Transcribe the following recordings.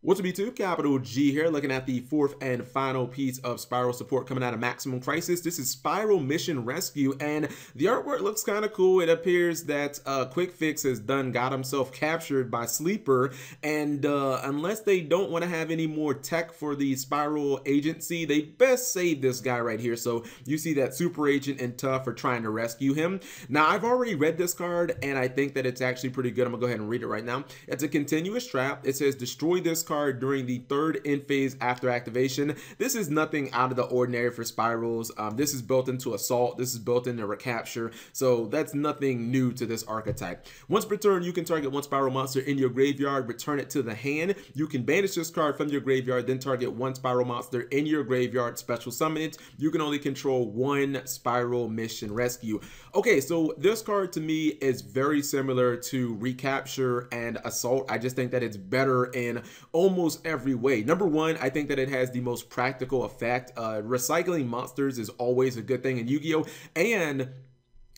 What's up, YouTube? Capital G here, looking at the fourth and final piece of Spyral support coming out of Maximum Crisis. This is Spyral Mission Rescue, and the artwork looks kind of cool. It appears that Quick Fix has got himself captured by Sleeper, and unless they don't want to have any more tech for the Spyral agency, they best save this guy right here. So you see that Super Agent and Tough are trying to rescue him. Now, I've already read this card, and I think that it's actually pretty good. I'm gonna go ahead and read it right now. It's a continuous trap. It says destroy this card during the third end phase after activation. This is nothing out of the ordinary for Spyrals. This is built into Assault. This is built into Recapture. So that's nothing new to this archetype. Once per turn, you can target one Spyral monster in your graveyard, return it to the hand. You can banish this card from your graveyard, then target one Spyral monster in your graveyard, special summon it. You can only control one Spyral Mission Rescue. Okay, so this card to me is very similar to Recapture and Assault. I just think that it's better in almost every way. Number one, I think that it has the most practical effect. Recycling monsters is always a good thing in Yu-Gi-Oh! And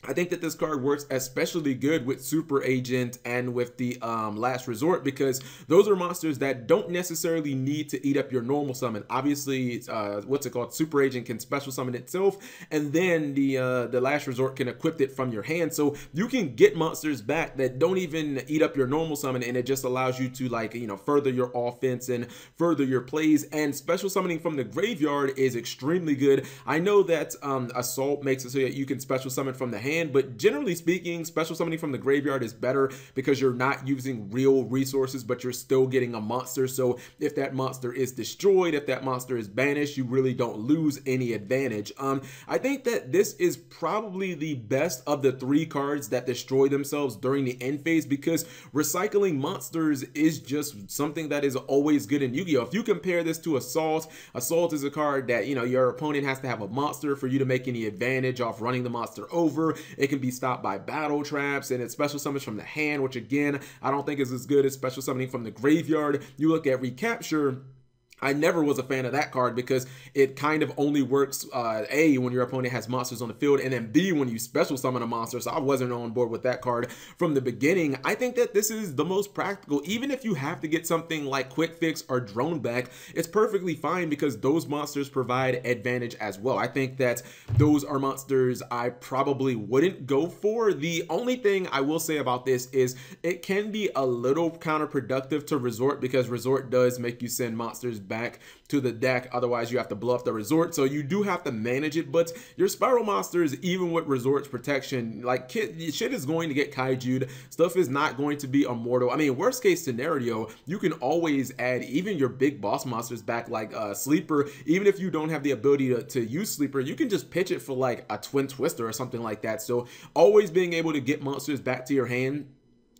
I think that this card works especially good with Super Agent and with the Last Resort, because those are monsters that don't necessarily need to eat up your normal summon. Obviously, what's it called? Super Agent can special summon itself, and then the Last Resort can equip it from your hand. So you can get monsters back that don't even eat up your normal summon, and it just allows you to, like, you know, further your offense and further your plays. And special summoning from the graveyard is extremely good. I know that Assault makes it so that you can special summon from the hand, but generally speaking, special summoning from the graveyard is better because you're not using real resources, but you're still getting a monster. So if that monster is destroyed, if that monster is banished, you really don't lose any advantage. I think that this is probably the best of the three cards that destroy themselves during the end phase, because recycling monsters is just something that is always good in Yu-Gi-Oh! If you compare this to Assault, Assault is a card that, you know, your opponent has to have a monster for you to make any advantage off running the monster over. It can be stopped by battle traps, and it special summons from the hand, which again, I don't think is as good as special summoning from the graveyard. You look at Recapture, I never was a fan of that card because it kind of only works A, when your opponent has monsters on the field, and then B, when you special summon a monster. So I wasn't on board with that card from the beginning. I think that this is the most practical. Even if you have to get something like Quick Fix or Drone back, it's perfectly fine because those monsters provide advantage as well. I think that those are monsters I probably wouldn't go for. The only thing I will say about this is it can be a little counterproductive to Resort, because Resort does make you send monsters back to the deck, otherwise you have to blow up the Resort, so you do have to manage it. But your Spyral monsters, even with Resort's protection, like, shit is going to get kaiju'd. Stuff is not going to be immortal. I mean, worst case scenario, you can always add even your big boss monsters back, like Sleeper. Even if you don't have the ability to use Sleeper, you can just pitch it for like a Twin Twister or something like that. So always being able to get monsters back to your hand,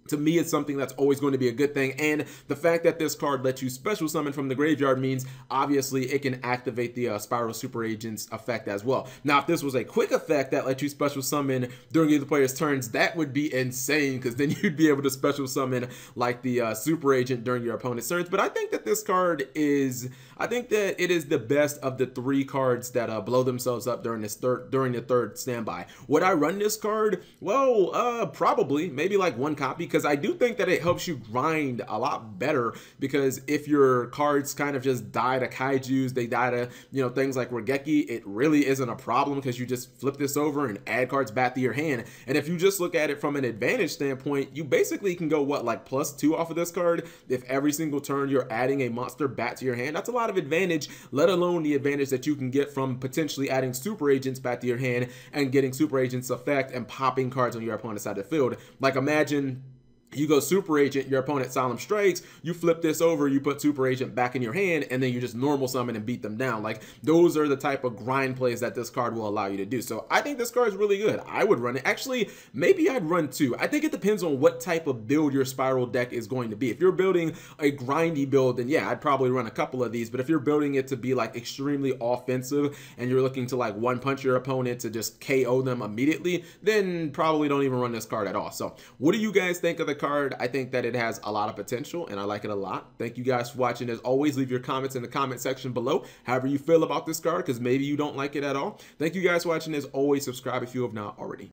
to me, it's something that's always going to be a good thing. And the fact that this card lets you special summon from the graveyard means obviously it can activate the Spyral Super Agent's effect as well. Now, if this was a quick effect that lets you special summon during either player's turns, that would be insane, because then you'd be able to special summon like the Super Agent during your opponent's turns. But I think that this card is, I think that it is the best of the three cards that blow themselves up during the third standby. Would I run this card? Well, probably, maybe like one copy, because I do think that it helps you grind a lot better, because if your cards kind of just die to kaijus, they die to, you know, things like Regeki, it really isn't a problem because you just flip this over and add cards back to your hand. And if you just look at it from an advantage standpoint, you basically can go, what, like +2 off of this card? If every single turn you're adding a monster back to your hand, that's a lot of advantage, let alone the advantage that you can get from potentially adding Super Agents back to your hand and getting Super Agents effect and popping cards on your opponent's side of the field. Like, imagine you go Super Agent, your opponent Solemn Strikes, you flip this over, you put Super Agent back in your hand, and then you just normal summon and beat them down. Like, those are the type of grind plays that this card will allow you to do. So I think this card is really good. I would run it. Actually, maybe I'd run two. I think it depends on what type of build your Spyral deck is going to be. If you're building a grindy build, then yeah, I'd probably run a couple of these. But if you're building it to be like extremely offensive and you're looking to like one punch your opponent to just KO them immediately, then probably don't even run this card at all. So what do you guys think of the card? I think that it has a lot of potential and I like it a lot. Thank you guys for watching. As always, leave your comments in the comment section below, however you feel about this card, because maybe you don't like it at all. Thank you guys for watching. As always, subscribe if you have not already.